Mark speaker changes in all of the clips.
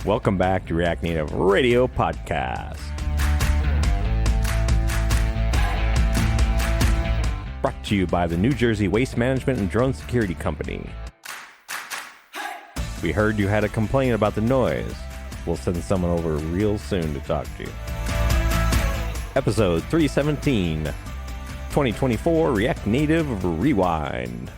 Speaker 1: Welcome back to React Native Radio Podcast. Brought to you by the New Jersey Waste Management and Drone Security Company. We heard you had a complaint about the noise. We'll send someone over real soon to talk to you. Episode 317, 2024 React Native Rewind.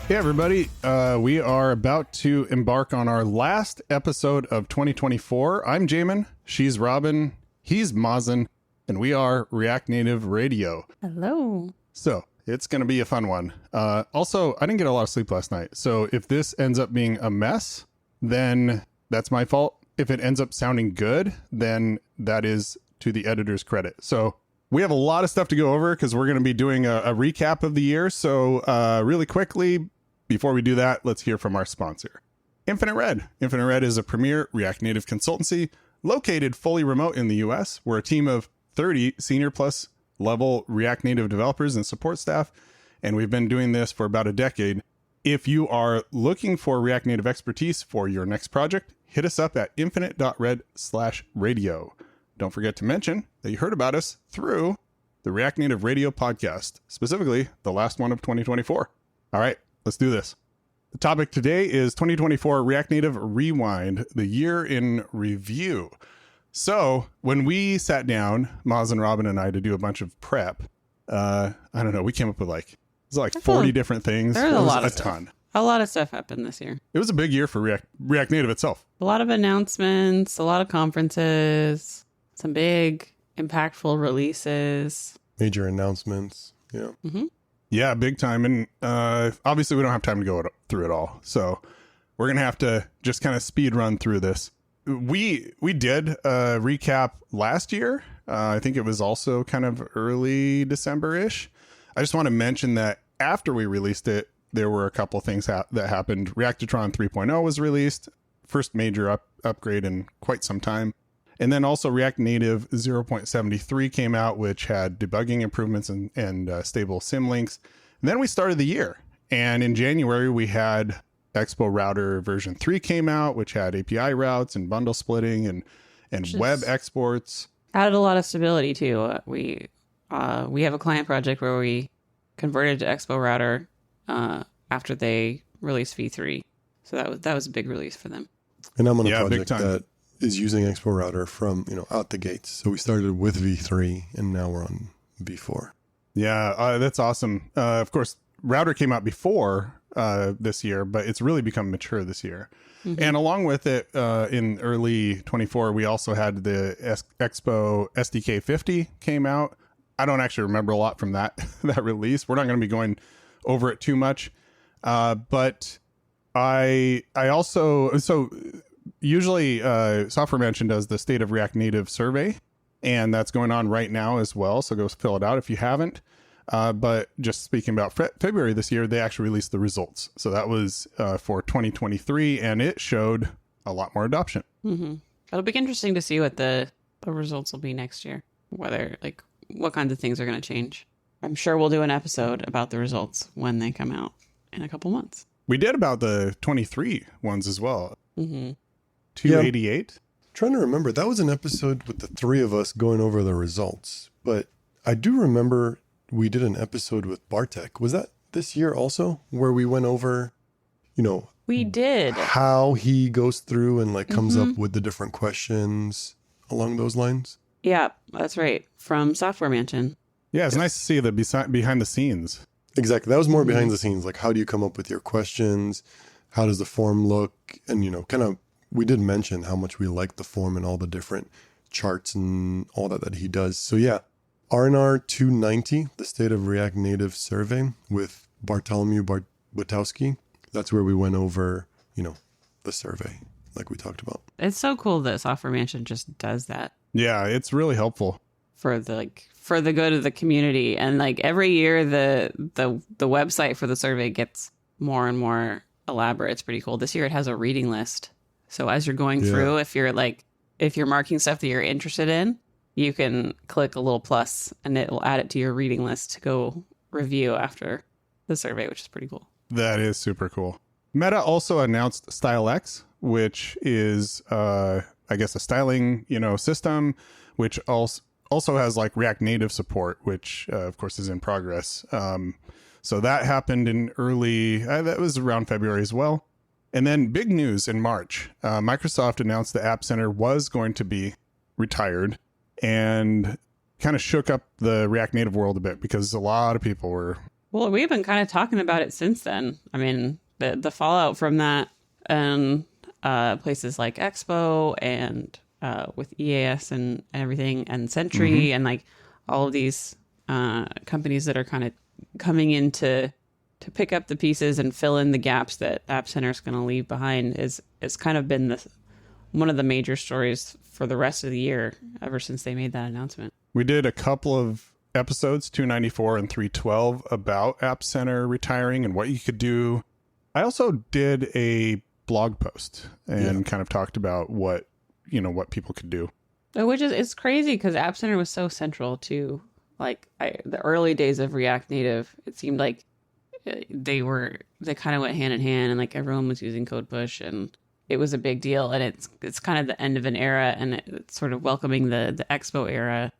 Speaker 2: Hey everybody, we are about to embark on our last episode of 2024. I'm Jamon, she's Robin, he's Mazen, and we are React Native Radio.
Speaker 3: Hello.
Speaker 2: So, it's going to be a fun one. Also, I didn't get a lot of sleep last night, so if this ends up being a mess, then that's my fault. If it ends up sounding good, then that is to the editor's credit. So, we have a lot of stuff to go over because we're going to be doing a recap of the year. So, really quickly, before we do that, let's hear from our sponsor, Infinite Red. Infinite Red is a premier React Native consultancy located fully remote in the US. We're a team of 30 senior plus level React Native developers and support staff, and we've been doing this for about a decade. If you are looking for React Native expertise for your next project, hit us up at infinite.red/radio. Don't forget to mention that you heard about us through the React Native Radio podcast, specifically the last one of 2024. All right. Let's do this. The topic today is 2024 React Native Rewind, the year in review. So when we sat down, Mazen, Robin, and I to do a bunch of prep, I don't know, we came up with like 40 different things.
Speaker 3: There's a lot of
Speaker 2: a ton.
Speaker 3: A lot of stuff happened this year.
Speaker 2: It was a big year for React Native itself.
Speaker 3: A lot of announcements, a lot of conferences, some big impactful releases.
Speaker 4: Major announcements. Yeah.
Speaker 3: Mm-hmm.
Speaker 2: Yeah, big time. And obviously we don't have time to go through it all. So we're going to have to just kind of speed run through this. We did a recap last year. I think it was also kind of early December-ish. I just want to mention that after we released it, there were a couple of things that happened. Reactotron 3.0 was released, first major upgrade in quite some time. And then also React Native 0.73 came out, which had debugging improvements and stable symlinks. And then we started the year. And in January, we had Expo Router version 3 came out, which had API routes and bundle splitting and web exports.
Speaker 3: Added a lot of stability, too. We have a client project where we converted to Expo Router after they released V3. So that was a big release for them.
Speaker 4: And I'm on a project that is using Expo Router from, out the gates. So we started with V3 and now we're on V4.
Speaker 2: Yeah, that's awesome. Of course, Router came out before this year, but it's really become mature this year. Mm-hmm. And along with it, in early 24, we also had the Expo SDK 50 came out. I don't actually remember a lot from that release. We're not going to be going over it too much. But I also... So usually Software Mansion does the State of React Native survey, and that's going on right now as well. So go fill it out if you haven't. But just speaking about February this year, they actually released the results. So that was for 2023, and it showed a lot more adoption.
Speaker 3: Mm-hmm. It'll be interesting to see what the results will be next year, whether what kinds of things are going to change. I'm sure we'll do an episode about the results when they come out in a couple months.
Speaker 2: We did about the 23 ones as well.
Speaker 3: Mm-hmm.
Speaker 2: 288.
Speaker 4: Yeah, trying to remember, that was an episode with the three of us going over the results. But I do remember we did an episode with Bartek. Was that this year also, where we went over,
Speaker 3: we did
Speaker 4: how he goes through and comes up with the different questions along those lines?
Speaker 3: Yeah, that's right. From Software Mansion.
Speaker 2: Yeah, it's nice to see the behind the scenes.
Speaker 4: Exactly. That was more behind the scenes. Like, how do you come up with your questions? How does the form look? And, we did mention how much we like the form and all the different charts and all that he does. So yeah, RNR 290, the State of React Native Survey with Bartholomew Butowski. That's where we went over, the survey like we talked about. It's
Speaker 3: so cool that Software Mansion just does that.
Speaker 2: Yeah, it's really helpful.
Speaker 3: For the good of the community. And every year the website for the survey gets more and more elaborate. It's pretty cool. This year it has a reading list. So as you're going through, if you're marking stuff that you're interested in, you can click a little plus and it will add it to your reading list to go review after the survey, which is pretty cool.
Speaker 2: That is super cool. Meta also announced Style X, which is, I guess, a styling, system, which also has like React Native support, which of course is in progress. So that happened in that was around February as well. And then big news in March, Microsoft announced the App Center was going to be retired, and kind of shook up the React Native world a bit because a lot of people were.
Speaker 3: Well, we've been kind of talking about it since then. I mean, the fallout from that and places like Expo and with EAS and everything and Sentry and like all of these companies that are kind of coming in to pick up the pieces and fill in the gaps that App Center is going to leave behind is kind of been one of the major stories for the rest of the year ever since they made that announcement.
Speaker 2: We did a couple of episodes, 294 and 312, about App Center retiring and what you could do. I also did a blog post and kind of talked about what people could do.
Speaker 3: Which is, it's crazy because App Center was so central to like the early days of React Native. It seemed like they kind of went hand in hand, and like everyone was using Code Push, and it was a big deal. And it's kind of the end of an era, and it's sort of welcoming the Expo era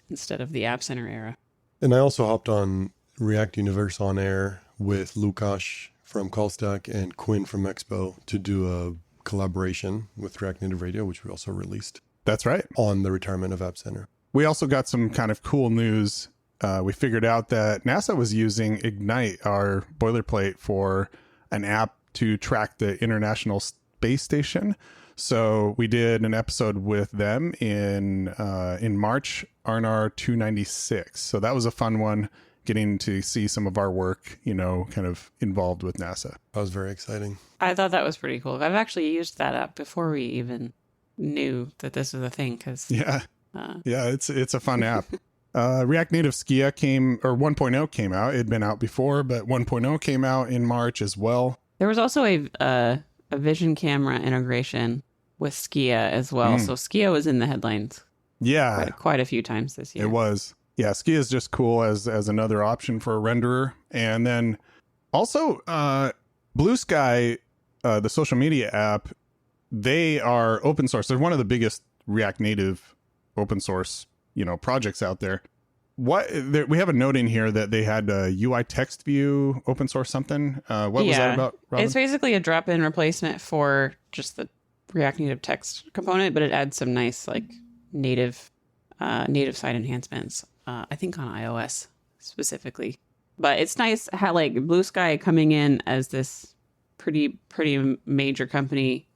Speaker 3: instead of the App Center era.
Speaker 4: And I also hopped on React Universe on air with Lukasz from Callstack and Quinn from Expo to do a collaboration with React Native Radio, which we also released.
Speaker 2: That's right.
Speaker 4: On the retirement of App Center.
Speaker 2: We also got some kind of cool news. We figured out that NASA was using Ignite, our boilerplate, for an app to track the International Space Station. So we did an episode with them in March, RNR 296. So that was a fun one, getting to see some of our work, kind of involved with NASA.
Speaker 4: That was very exciting.
Speaker 3: I thought that was pretty cool. I've actually used that app before we even knew that this was a thing. It's a fun app. React Native Skia 1.0 came out. It had been out before, but 1.0 came out in March as well. There was also a vision camera integration with Skia as well. So Skia was in the headlines.
Speaker 2: Yeah.
Speaker 3: Quite a few times this year.
Speaker 2: It was. Yeah, Skia is just cool as another option for a renderer. And then also Blue Sky, the social media app, they are open source. They're one of the biggest React Native open source, projects out there. We have a note in here that they had a UI text view open source something. What was that about, Robin?
Speaker 3: It's basically a drop-in replacement for just the React Native text component, but it adds some nice like native side enhancements. I think on iOS specifically. But it's nice how like Blue Sky coming in as this pretty major company,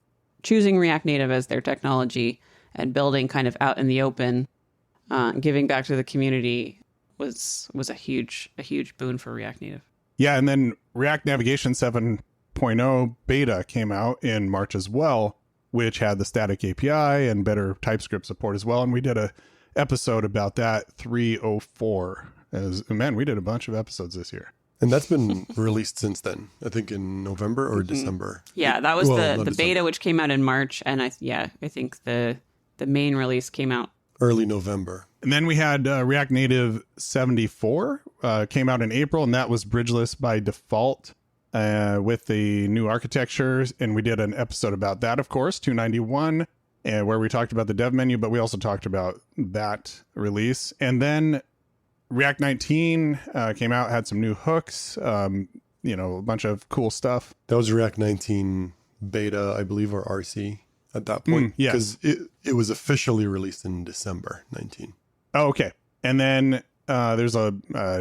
Speaker 3: choosing React Native as their technology and building kind of out in the open, giving back to the community was a huge boon for React Native. Yeah,
Speaker 2: and then React Navigation 7.0 beta came out in March as well, which had the static API and better TypeScript support as well. And we did a episode about that, 304. We did a bunch of episodes this year.
Speaker 4: And that's been released since then, I think in November or December.
Speaker 3: Yeah, that was the beta, which came out in March. And I think the main release came out
Speaker 4: early November.
Speaker 2: And then we had React Native 74 came out in April, and that was bridgeless by default with the new architectures. And we did an episode about that, of course, 291, where we talked about the dev menu, but we also talked about that release. And then React 19 came out, had some new hooks, a bunch of cool stuff.
Speaker 4: That was React 19 beta, I believe, or RC at that point.
Speaker 2: Yes.
Speaker 4: Because it was officially released in December 19.
Speaker 2: Oh, okay. And then there's a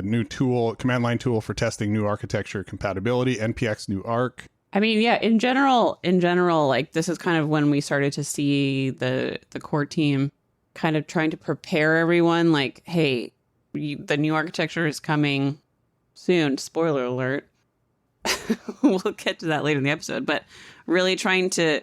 Speaker 2: new tool, command line tool for testing new architecture compatibility, NPX new arc.
Speaker 3: I mean, yeah, in general, like this is kind of when we started to see the core team kind of trying to prepare everyone like, hey, the new architecture is coming soon. Spoiler alert. We'll get to that later in the episode, but really trying to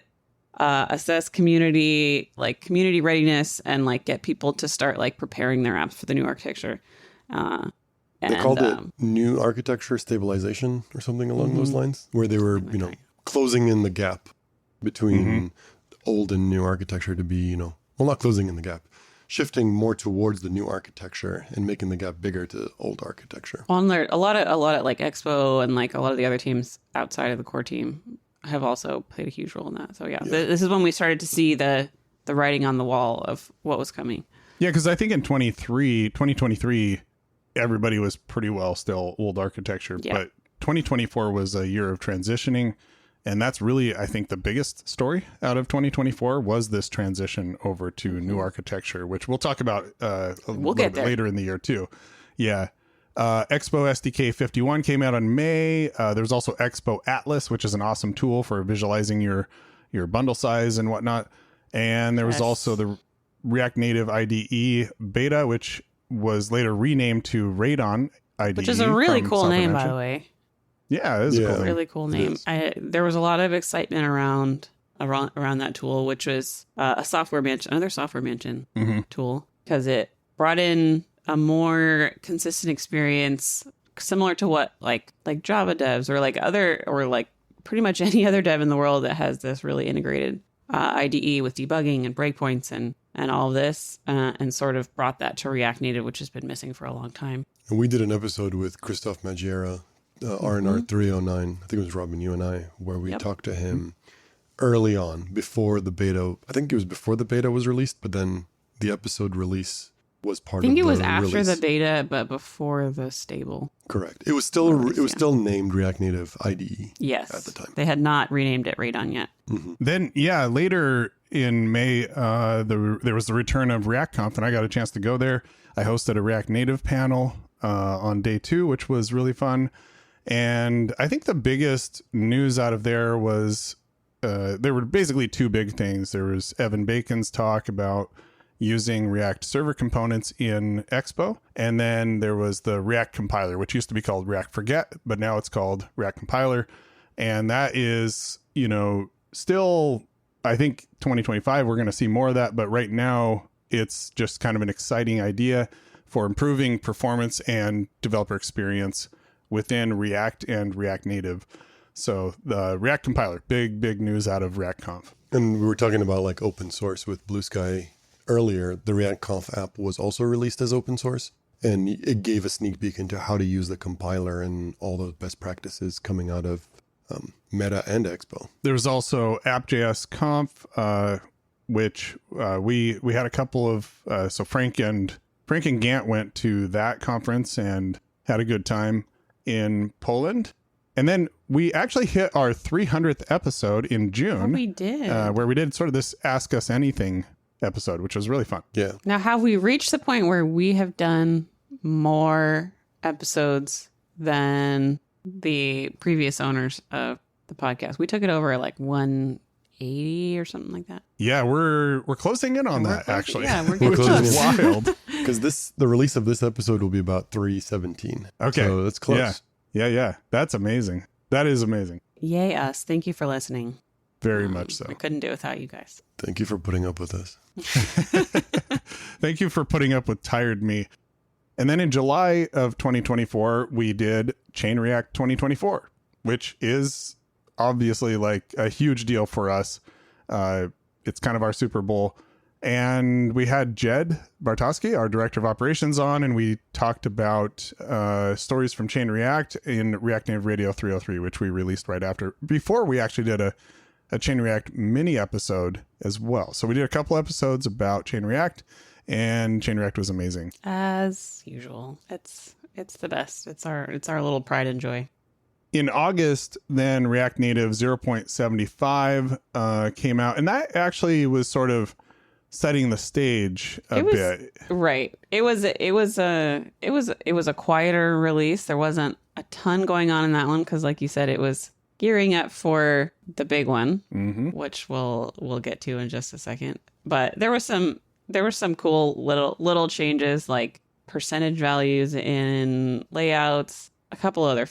Speaker 3: assess community readiness and like get people to start like preparing their apps for the new architecture.
Speaker 4: They called it new architecture stabilization or something along those lines, where they were, closing in the gap between old and new architecture to be, well, not closing in the gap, shifting more towards the new architecture and making the gap bigger to old architecture.
Speaker 3: On there, a lot of like Expo and like a lot of the other teams outside of the core team have also played a huge role in that. So this is when we started to see the writing on the wall of what was coming.
Speaker 2: Yeah, because I think in 2023, everybody was pretty well still old architecture, but 2024 was a year of transitioning. And that's really, I think, the biggest story out of 2024 was this transition over to new architecture, which we'll talk about a little bit later in the year too. Yeah. Expo SDK 51 came out in May. There's also Expo Atlas, which is an awesome tool for visualizing your bundle size and whatnot. And there was also the React Native IDE beta, which was later renamed to Radon IDE.
Speaker 3: Which is a really cool name, by the way.
Speaker 2: Yeah, it is a cool name.
Speaker 3: Really cool name. There was a lot of excitement around that tool, which was another software mansion tool, because it brought in a more consistent experience, similar to what like Java devs or like pretty much any other dev in the world that has this really integrated IDE with debugging and breakpoints and all of this, and sort of brought that to React Native, which has been missing for a long time.
Speaker 4: And we did an episode with Christoph Magiera, RNR 309, I think it was Robin, you and I, where we talked to him early on, before the beta. I think it was before the beta was released, but then the episode release was part of the release. I think it was
Speaker 3: after the beta, but before the stable.
Speaker 4: Correct. It was still named React Native IDE at the time.
Speaker 3: They had not renamed it Radon yet.
Speaker 2: Mm-hmm. Then, later in May, there was the return of React Conf, and I got a chance to go there. I hosted a React Native panel on day 2, which was really fun. And I think the biggest news out of there was there were basically 2 big things. There was Evan Bacon's talk about using React server components in Expo. And then there was the React compiler, which used to be called React Forget, but now it's called React Compiler. And that is, still, I think 2025, we're going to see more of that. But right now, it's just kind of an exciting idea for improving performance and developer experience within React and React Native. So the React compiler, big news out of React Conf.
Speaker 4: And we were talking about like open source with Blue Sky earlier. The React Conf app was also released as open source, and it gave a sneak peek into how to use the compiler and all those best practices coming out of Meta and Expo.
Speaker 2: There was also App.js Conf, which we had a couple of, so Frank and Gant went to that conference and had a good time in Poland. And then we actually hit our 300th episode in June.
Speaker 3: Oh, we did.
Speaker 2: Where we did sort of this Ask Us Anything episode, which was really fun.
Speaker 4: Yeah.
Speaker 3: Now, have we reached the point where we have done more episodes than the previous owners of the podcast? We took it over at like 180 or something like that.
Speaker 2: Yeah, we're closing in on that, actually.
Speaker 3: Yeah, we're getting close.
Speaker 2: Wild.
Speaker 4: Because the release of this episode will be about 317.
Speaker 2: Okay.
Speaker 4: So that's close.
Speaker 2: Yeah. That's amazing. That is amazing.
Speaker 3: Yay us. Thank you for listening.
Speaker 2: Very much so.
Speaker 3: I couldn't do it without you guys.
Speaker 4: Thank you for putting up with us.
Speaker 2: Thank you for putting up with tired me. And then in July of 2024, we did Chain React 2024, which is obviously like a huge deal for us. It's kind of our Super Bowl. And we had Jed Bartoski, our director of operations, on, and we talked about stories from Chain React in React Native Radio 303, which we released right after, before we actually did a Chain React mini episode as well. So we did a couple episodes about Chain React, and Chain React was amazing.
Speaker 3: As usual. It's the best. It's our little pride and joy.
Speaker 2: In August, then React Native 0.75 came out, and that actually was sort of setting the stage a bit.
Speaker 3: Right. It was a quieter release. There wasn't a ton going on in that one because, like you said, it was gearing up for the big one, which we'll get to in just a second. But there were some cool little changes, like percentage values in layouts, a couple other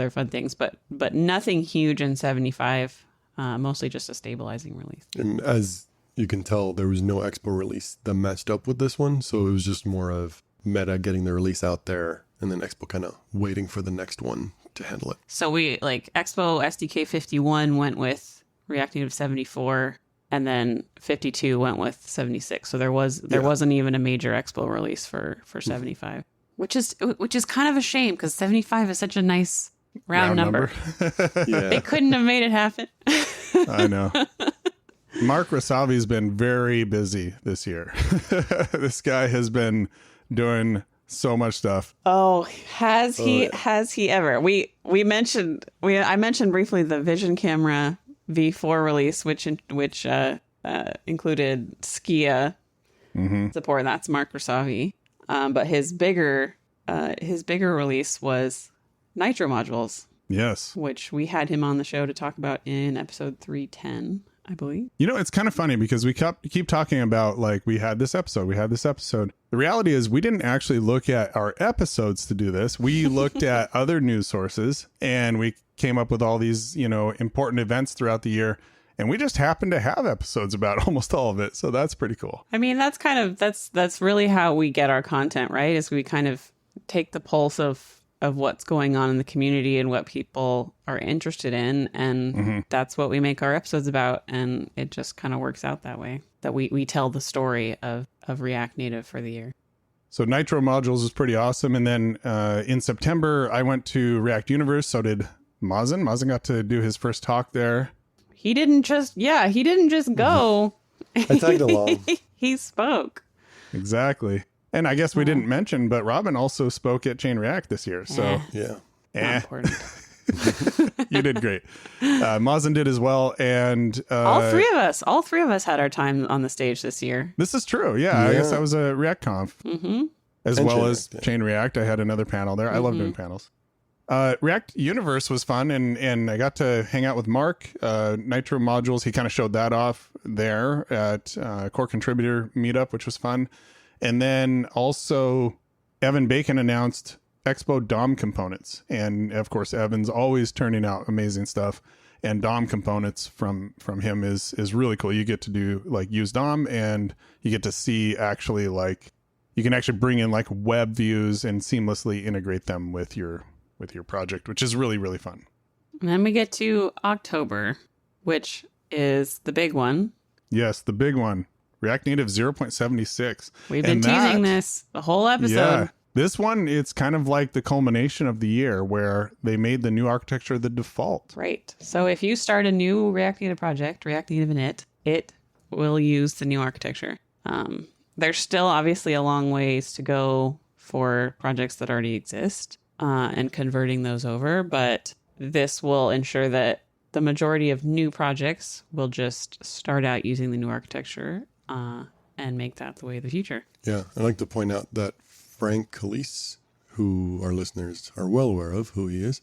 Speaker 3: fun things, but nothing huge in 75. Mostly just a stabilizing release.
Speaker 4: And as you can tell, there was no Expo release that matched up with this one, so it was just more of Meta getting the release out there, and then Expo kind of waiting for the next one to handle it.
Speaker 3: So we, like, Expo SDK 51 went with React Native 74, and then 52 went with 76. So there wasn't even a major Expo release for 75, which is kind of a shame because 75 is such a nice round number.
Speaker 4: Yeah.
Speaker 3: They couldn't have made it happen.
Speaker 2: I know. Mark Rasavi's been very busy this year. This guy has been doing so much stuff.
Speaker 3: Oh, has he ever? I mentioned briefly the Vision Camera V4 release, which included Skia support. That's Mark Rasavi. But his bigger release was Nitro modules.
Speaker 2: Yes.
Speaker 3: Which we had him on the show to talk about in episode 310, I believe.
Speaker 2: You know, it's kind of funny because we keep talking about like we had this episode. The reality is we didn't actually look at our episodes to do this. We looked at other news sources and we came up with all these, important events throughout the year. And we just happen to have episodes about almost all of it. So that's pretty cool.
Speaker 3: I mean, that's really how we get our content, right? Is we kind of take the pulse of what's going on in the community and what people are interested in. And that's what we make our episodes about. And it just kind of works out that way, that we tell the story of React Native for the year.
Speaker 2: So Nitro modules is pretty awesome. And then in September, I went to React Universe. So did Mazen. Mazen got to do his first talk there.
Speaker 3: He didn't just go.
Speaker 4: I tagged along.
Speaker 3: He spoke.
Speaker 2: Exactly. And I guess we didn't mention, but Robin also spoke at Chain React this year. So
Speaker 4: Yeah.
Speaker 3: Not important.
Speaker 2: You did great. Mazen did as well. And
Speaker 3: all three of us had our time on the stage this year.
Speaker 2: this is true. Yeah. I guess I was a React Conf as
Speaker 4: And
Speaker 2: well
Speaker 4: Chain
Speaker 2: as
Speaker 4: React, yeah.
Speaker 2: Chain React. I had another panel there. I love doing panels. React Universe was fun, and I got to hang out with Mark. Nitro modules, he kind of showed that off there at Core Contributor Meetup, which was fun. And then also Evan Bacon announced Expo DOM components. And of course, Evan's always turning out amazing stuff. And DOM components from him is really cool. You get to do use DOM, and you get to see actually you can actually bring in web views and seamlessly integrate them with your project, which is really, really fun.
Speaker 3: And then we get to October, which is the big one.
Speaker 2: Yes, the big one. React Native 0.76.
Speaker 3: We've been teasing this the whole episode.
Speaker 2: Yeah. This one, it's kind of like the culmination of the year where they made the new architecture the default.
Speaker 3: Right. So if you start a new React Native project, React Native init, it will use the new architecture. There's still obviously a long ways to go for projects that already exist and converting those over, but this will ensure that the majority of new projects will just start out using the new architecture and make that the way of the future.
Speaker 4: Yeah. I'd like to point out that Frank Calise, who our listeners are well aware of who he is,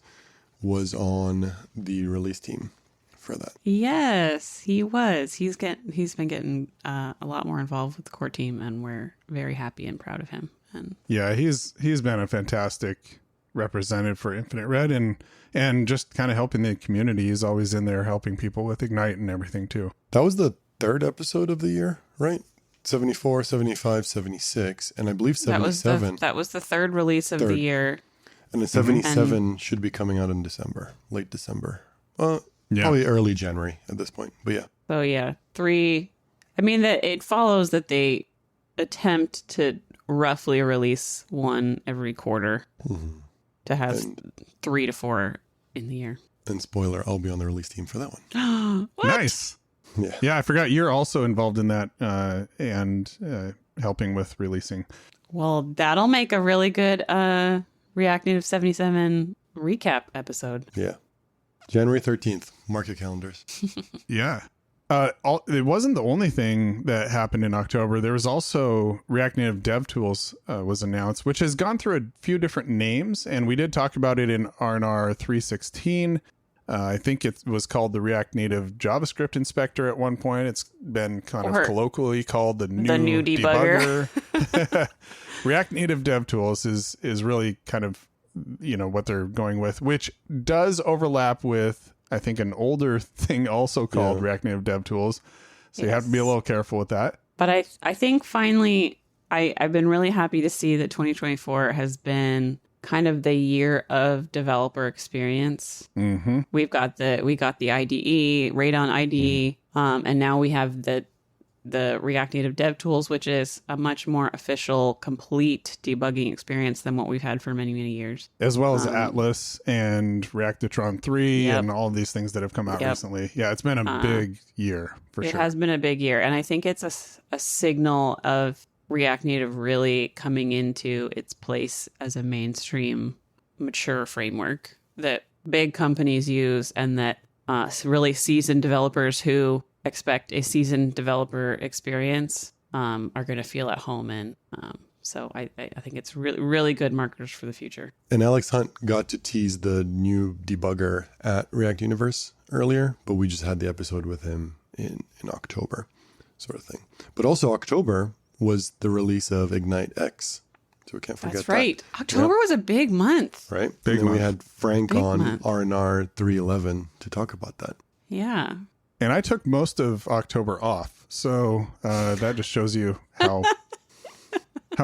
Speaker 4: was on the release team for that.
Speaker 3: Yes, he was. He's been getting a lot more involved with the core team, and we're very happy and proud of him. And
Speaker 2: Yeah, he's been a fantastic representative for Infinite Red and just kind of helping the community. He's always in there helping people with Ignite and everything too.
Speaker 4: That was the third episode of the year, right? 74, 75, 76, and I believe 77.
Speaker 3: that was the third release of the year.
Speaker 4: And the 77 should be coming out in December, late December. Probably early January at this point. But yeah.
Speaker 3: So yeah, 3. I mean, that it follows that they attempt to roughly release one every quarter to have 3 to 4 in the year.
Speaker 4: And spoiler, I'll be on the release team for that one.
Speaker 3: What?
Speaker 2: Nice. Yeah, I forgot you're also involved in that and helping with releasing.
Speaker 3: Well, that'll make a really good React Native 77 recap episode.
Speaker 4: Yeah. January 13th. Mark your calendars.
Speaker 2: Yeah. It wasn't the only thing that happened in October. There was also React Native DevTools was announced, which has gone through a few different names, and we did talk about it in RNR 316. I think it was called the React Native JavaScript Inspector at one point. It's been kind of colloquially called the new debugger. React Native DevTools is really kind of, what they're going with, which does overlap with, I think, an older thing also called React Native DevTools. So you have to be a little careful with that. But
Speaker 3: I think finally, I've been really happy to see that 2024 has been kind of the year of developer experience. We got the IDE, Radon IDE And now we have the React Native Dev Tools, which is a much more official, complete debugging experience than what we've had for many, many years.
Speaker 2: As well as Atlas and Reactitron 3
Speaker 3: Yep.
Speaker 2: and all of these things that have come out recently. Yeah, it's been a big year for sure.
Speaker 3: It has been a big year. And I think it's a signal of React Native really coming into its place as a mainstream, mature framework that big companies use, and that really seasoned developers who expect a seasoned developer experience are going to feel at home in. So I think it's really, really good markers for the future.
Speaker 4: And Alex Hunt got to tease the new debugger at React Universe earlier, but we just had the episode with him in October, sort of thing. But also October was the release of Ignite X. So we can't forget
Speaker 3: That's right.
Speaker 4: that.
Speaker 3: October was a big month.
Speaker 4: Right?
Speaker 2: Big
Speaker 4: and then we
Speaker 2: month.
Speaker 4: had Frank
Speaker 3: Big
Speaker 4: on
Speaker 3: month.
Speaker 4: RNR 311 to talk about that.
Speaker 3: Yeah.
Speaker 2: And I took most of October off. So that just shows you how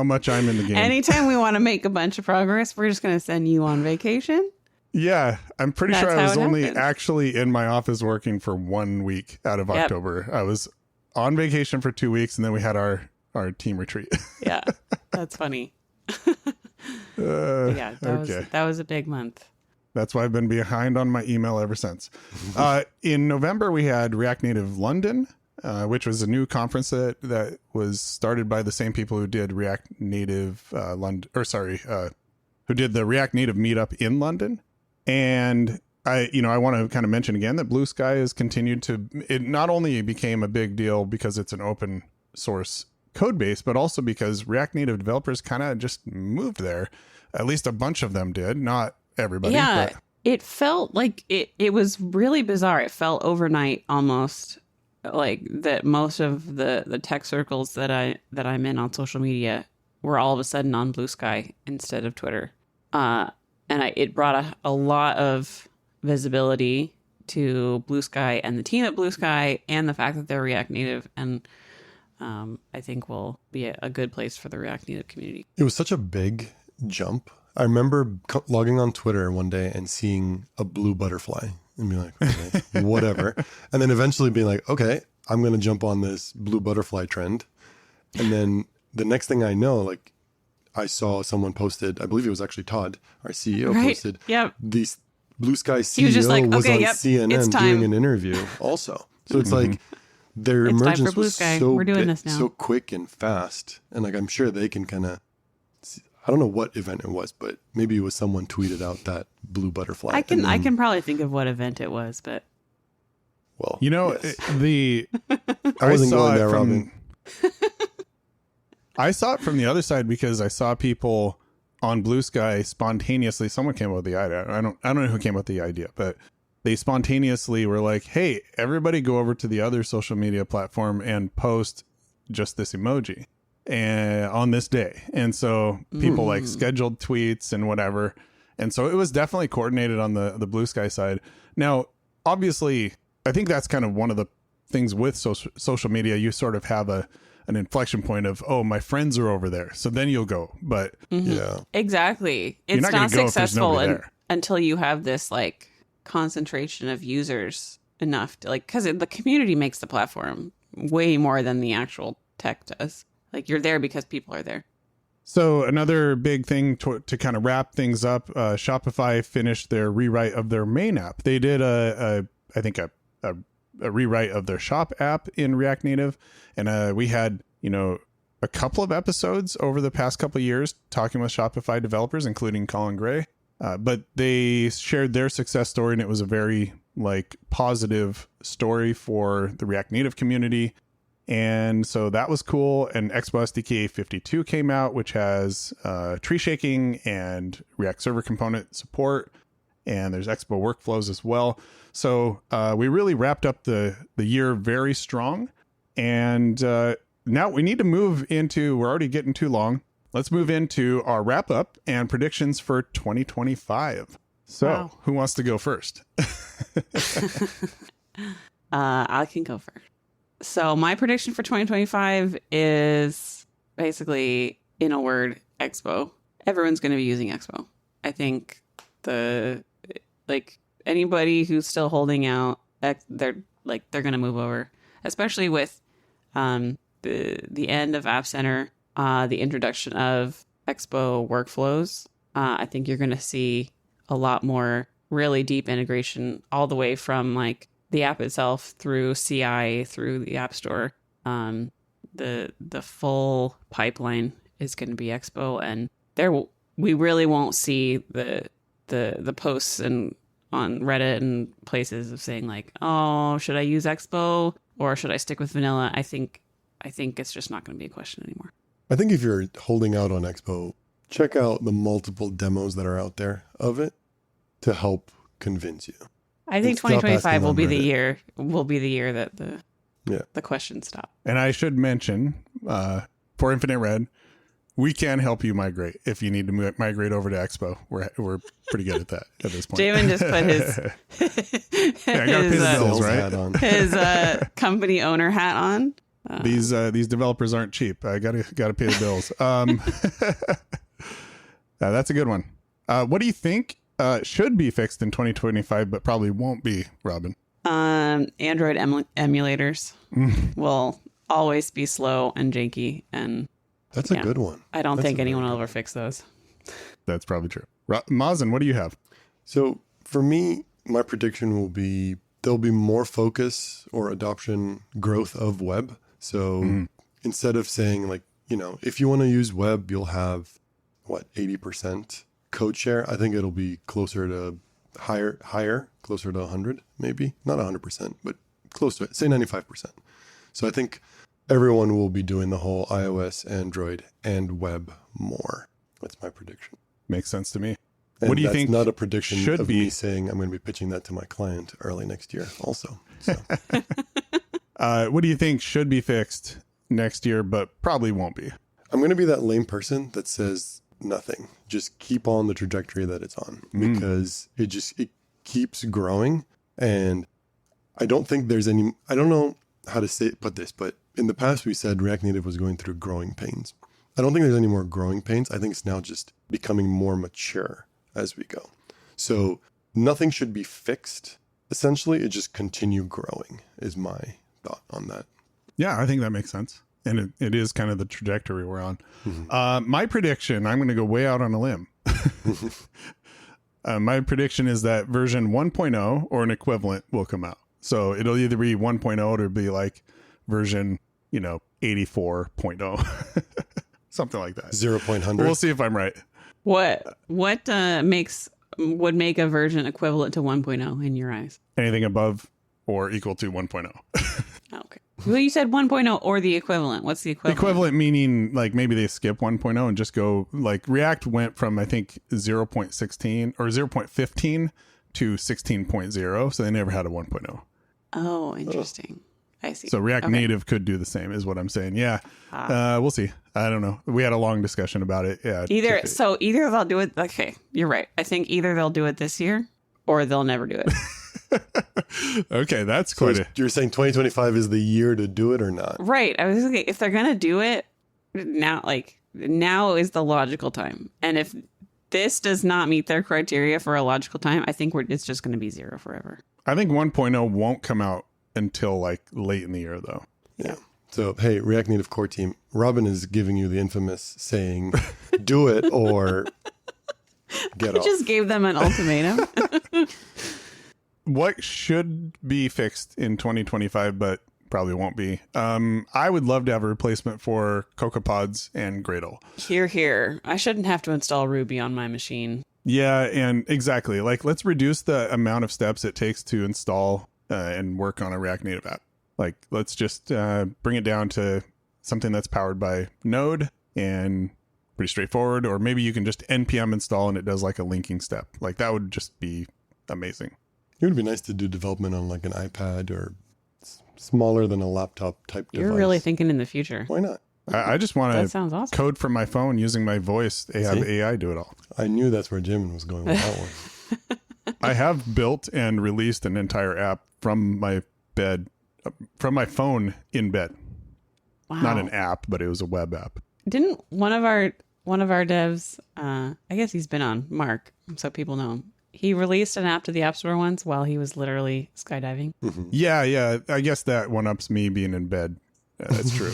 Speaker 2: much I'm in the game.
Speaker 3: Anytime we want to make a bunch of progress, we're just going to send you on vacation.
Speaker 2: Yeah, I'm pretty
Speaker 3: That's
Speaker 2: sure I
Speaker 3: how
Speaker 2: was
Speaker 3: it
Speaker 2: only
Speaker 3: happens.
Speaker 2: actually in my office working for 1 week out of
Speaker 3: Yep.
Speaker 2: October. I was on vacation for 2 weeks, and then we had our team retreat.
Speaker 3: Yeah. That's funny. Yeah. That was a big month.
Speaker 2: That's why I've been behind on my email ever since. In November, we had React Native London, which was a new conference that was started by the same people who did React Native who did the React Native meetup in London. And I want to kind of mention again that Blue Sky has continued to, it not only became a big deal because it's an open source code base, but also because React Native developers kind of just moved there. At least a bunch of them did, not everybody.
Speaker 3: Yeah.
Speaker 2: But
Speaker 3: It felt like it was really bizarre. It felt overnight almost, like that most of the tech circles that I'm in on social media were all of a sudden on Blue Sky instead of Twitter. It brought a lot of visibility to Blue Sky and the team at Blue Sky, and the fact that they're React Native, and I think will be a good place for the React Native community.
Speaker 4: It was such a big jump. I remember logging on Twitter one day and seeing a blue butterfly and being like, okay, whatever. And then eventually being like, okay, I'm going to jump on this blue butterfly trend. And then the next thing I know, like I saw someone posted, I believe it was actually Todd, our CEO,
Speaker 3: Right.
Speaker 4: posted
Speaker 3: Yep.
Speaker 4: these Blue Sky CEO
Speaker 3: He was just like,
Speaker 4: was
Speaker 3: okay,
Speaker 4: on
Speaker 3: yep, it's
Speaker 4: CNN
Speaker 3: time.
Speaker 4: doing an interview also. So it's like their
Speaker 3: It's time for
Speaker 4: emergence
Speaker 3: Blue
Speaker 4: was
Speaker 3: Sky.
Speaker 4: so
Speaker 3: We're doing
Speaker 4: big,
Speaker 3: this now.
Speaker 4: so quick and fast. And like I'm sure they can kind of, I don't know what event it was, but maybe it was someone tweeted out that blue butterfly.
Speaker 3: I
Speaker 4: and then,
Speaker 3: can probably think of what event it was, but
Speaker 4: well,
Speaker 2: yes.
Speaker 4: I wasn't
Speaker 2: saw
Speaker 4: going
Speaker 2: it
Speaker 4: there,
Speaker 2: from-
Speaker 4: Robin.
Speaker 2: I saw it from the other side because I saw people on Blue Sky spontaneously. Someone came up with the idea. I don't know who came up with the idea, but they spontaneously were like, "Hey, everybody, go over to the other social media platform and post just this emoji and on this day." And so people like scheduled tweets and whatever. And so it was definitely coordinated on the Blue Sky side. Now, obviously, I think that's kind of one of the things with social media. You sort of have an inflection point of, oh, my friends are over there, so then you'll go. But
Speaker 4: Yeah.
Speaker 3: exactly,
Speaker 2: You're
Speaker 3: it's
Speaker 2: not gonna
Speaker 3: not
Speaker 2: go if there's
Speaker 3: successful
Speaker 2: nobody there.
Speaker 3: until you have this like concentration of users enough to like, because the community makes the platform way more than the actual tech does. Like you're there because people are there.
Speaker 2: So another big thing to kind of wrap things up, Shopify finished their rewrite of their main app. They did a rewrite of their shop app in React Native. And we had, a couple of episodes over the past couple of years talking with Shopify developers, including Colin Gray. But they shared their success story, and it was a very positive story for the React Native community. And so that was cool. And Expo SDK 52 came out, which has tree shaking and React Server component support. And there's Expo workflows as well. So we really wrapped up the year very strong. And now we need to move into, we're already getting too long. Let's move into our wrap up and predictions for 2025. So
Speaker 3: Wow.
Speaker 2: who wants to go first?
Speaker 3: I can go first. So my prediction for 2025 is basically, in a word, Expo. Everyone's going to be using Expo. I think anybody who's still holding out, they're going to move over. especially with the end of App Center, the introduction of Expo workflows. I think you're going to see a lot more really deep integration all the way from like the app itself through CI, through the App Store. The full pipeline is going to be Expo, and we really won't see the posts and on Reddit and places of saying like, oh, should I use Expo or should I stick with vanilla? I think it's just not going to be a question anymore.
Speaker 4: I think if you're holding out on Expo, check out the multiple demos that are out there of it to help convince you.
Speaker 3: I think
Speaker 4: Stop
Speaker 3: 2025
Speaker 4: asking
Speaker 3: will
Speaker 4: on
Speaker 3: be the
Speaker 4: Reddit.
Speaker 3: year that the questions stop.
Speaker 2: And I should mention, for Infinite Red, we can help you migrate if you need to migrate over to Expo. We're pretty good at that at this point.
Speaker 3: Jamon just put his
Speaker 2: I gotta pay the bills, right?
Speaker 4: Hat on.
Speaker 3: his company owner hat on.
Speaker 2: These developers aren't cheap. I gotta pay the bills. That's a good one. What do you think should be fixed in 2025, but probably won't be, Robin?
Speaker 3: Android emulators will always be slow and janky, and
Speaker 4: That's a good one.
Speaker 3: I don't
Speaker 4: That's
Speaker 3: think
Speaker 4: a
Speaker 3: anyone
Speaker 4: very
Speaker 3: will
Speaker 4: good
Speaker 3: ever fix those.
Speaker 2: That's probably true. Mazen, what do you have?
Speaker 4: So for me, my prediction will be there'll be more focus or adoption growth of web. So instead of saying like, if you want to use web, you'll have 80% code share. I think it'll be closer to higher, closer to 100, maybe not 100%, but close to it, say 95%. So I think everyone will be doing the whole iOS, Android, and web more. That's my prediction.
Speaker 2: Makes sense to me.
Speaker 4: And
Speaker 2: what do you
Speaker 4: that's
Speaker 2: think
Speaker 4: not a prediction
Speaker 2: should
Speaker 4: of
Speaker 2: be
Speaker 4: me saying I'm going to be pitching that to my client early next year also. So
Speaker 2: what do you think should be fixed next year, but probably won't be?
Speaker 4: I'm going to be that lame person that says nothing. Just keep on the trajectory that it's on because it keeps growing. And I don't think there's any, I don't know how to put this, but in the past we said React Native was going through growing pains. I don't think there's any more growing pains. I think it's now just becoming more mature as we go. So nothing should be fixed. Essentially, it just continue growing is my thought on that.
Speaker 2: Yeah, I think that makes sense. And it is kind of the trajectory we're on. My prediction, I'm going to go way out on a limb. My prediction is that version 1.0 or an equivalent will come out. So it'll either be 1.0 or it'll be like version, 84.0. Something like that.
Speaker 4: 0.100.
Speaker 2: We'll see if I'm right.
Speaker 3: What would make a version equivalent to 1.0 in your eyes?
Speaker 2: Anything above or equal to 1.0.
Speaker 3: Okay. Well, you said 1.0 or the equivalent. What's the equivalent?
Speaker 2: Equivalent meaning like maybe they skip 1.0 and just go like React went from I think 0.16 or 0.15 to 16.0. So they never had a 1.0.
Speaker 3: Oh, interesting. I see.
Speaker 2: So React Native could do the same is what I'm saying. Yeah. We'll see. I don't know. We had a long discussion about it. Yeah.
Speaker 3: Either they'll do it. Okay. You're right. I think either they'll do it this year or they'll never do it.
Speaker 2: Okay. That's
Speaker 4: So
Speaker 2: quite
Speaker 4: you're saying 2025 is the year to do it or not?
Speaker 3: Right. I was thinking if they're going to do it now is the logical time. And if this does not meet their criteria for a logical time, I think it's just going to be 0 forever.
Speaker 2: I think 1.0 won't come out until like late in the year though.
Speaker 4: Yeah. So, hey, React Native core team, Robin is giving you the infamous saying, do it or get
Speaker 3: I
Speaker 4: off.
Speaker 3: just gave them an ultimatum.
Speaker 2: What should be fixed in 2025, but probably won't be? I would love to have a replacement for CocoaPods and Gradle.
Speaker 3: Here. I shouldn't have to install Ruby on my machine.
Speaker 2: Yeah, and exactly. Like, let's reduce the amount of steps it takes to install and work on a React Native app. Like, let's just bring it down to something that's powered by Node and pretty straightforward. Or maybe you can just npm install and it does like a linking step. Like, that would just be amazing.
Speaker 4: It would be nice to do development on like an iPad or smaller than a laptop type device.
Speaker 3: You're really thinking in the future.
Speaker 4: Why not?
Speaker 2: I just want
Speaker 3: That
Speaker 2: to
Speaker 3: sounds awesome.
Speaker 2: code from my phone using my voice. Have AI do it all.
Speaker 4: I knew that's where Jamon was going with that one.
Speaker 2: I have built and released an entire app from my bed, from my phone in bed.
Speaker 3: Wow.
Speaker 2: Not an app, but it was a web app.
Speaker 3: Didn't one of our devs, I guess he's been on, Mark, so people know him. He released an app to the App Store once while he was literally skydiving.
Speaker 2: Yeah. I guess that one-ups me being in bed. That's true.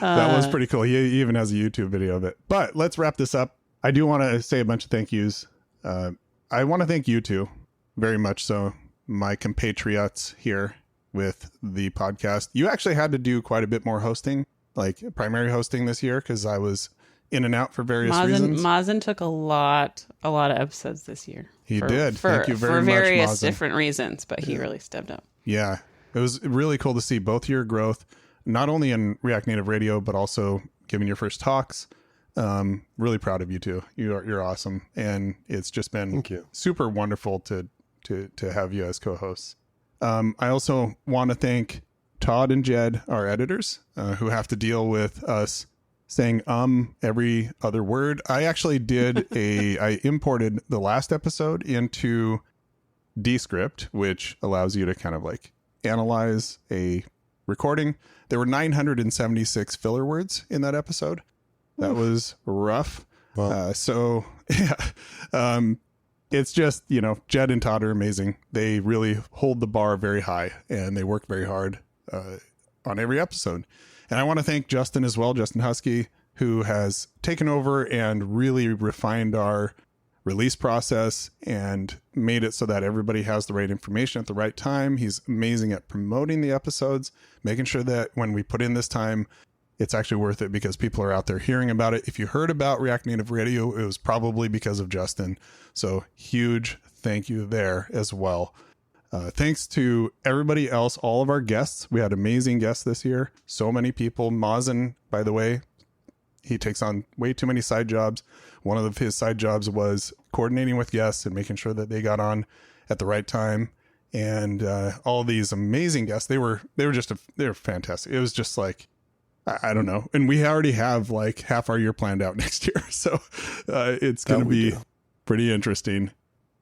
Speaker 2: That was pretty cool. He even has a YouTube video of it. But let's wrap this up. I do want to say a bunch of thank yous. I want to thank you two very much so, my compatriots here with the podcast. You actually had to do quite a bit more hosting, like primary hosting this year, because I was in and out for various reasons.
Speaker 3: Mazen took a lot of episodes this year.
Speaker 2: He did. Thank you very much,
Speaker 3: for various
Speaker 2: Mazen.
Speaker 3: different reasons, but he really stepped up.
Speaker 2: Yeah, it was really cool to see both your growth, not only in React Native Radio, but also giving your first talks. Really proud of you two. You're awesome, and it's just been super wonderful to have you as co-hosts. I also want to thank Todd and Jed, our editors, who have to deal with us saying every other word. I actually I imported the last episode into Descript, which allows you to kind of like analyze a recording. There were 976 filler words in that episode. That was rough.
Speaker 4: Wow.
Speaker 2: It's just, Jed and Todd are amazing. They really hold the bar very high, and they work very hard on every episode. And I want to thank Justin as well, Justin Husky, who has taken over and really refined our release process and made it so that everybody has the right information at the right time. He's amazing at promoting the episodes, making sure that when we put in this time, it's actually worth it because people are out there hearing about it. If you heard about React Native Radio, it was probably because of Justin. So huge thank you there as well. Thanks to everybody else, all of our guests. We had amazing guests this year. So many people. Mazen, by the way, he takes on way too many side jobs. One of his side jobs was coordinating with guests and making sure that they got on at the right time. And all these amazing guests, they were fantastic. It was just like, I don't know. And we already have like half our year planned out next year. So it's going to be pretty interesting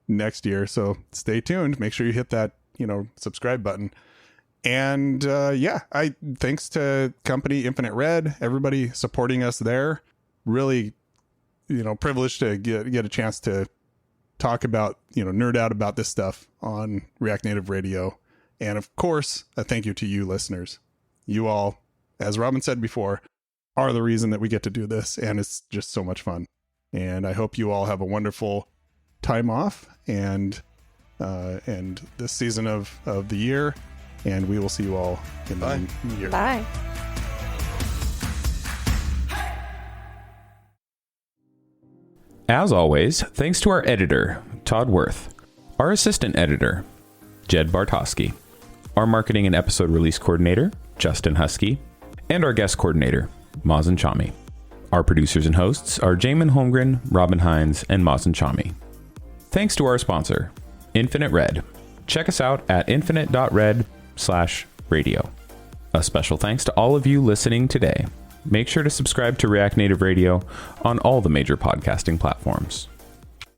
Speaker 2: next year. So stay tuned. Make sure you hit that, subscribe button. And thanks to company Infinite Red, everybody supporting us there. Really, privileged to get a chance to talk about, nerd out about this stuff on React Native Radio. And of course, a thank you to you listeners. You all, as Robin said before, are the reason that we get to do this, and it's just so much fun. And I hope you all have a wonderful time off and this season of the year, and we will see you all in the new year.
Speaker 3: Bye.
Speaker 5: As always, thanks to our editor, Todd Worth, our assistant editor, Jed Bartoski, our marketing and episode release coordinator, Justin Husky, and our guest coordinator, Mazen Chami. Our producers and hosts are Jamon Holmgren, Robin Hines, and Mazen Chami. Thanks to our sponsor, Infinite Red. Check us out at infinite.red/radio. A special thanks to all of you listening today. Make sure to subscribe to React Native Radio on all the major podcasting platforms.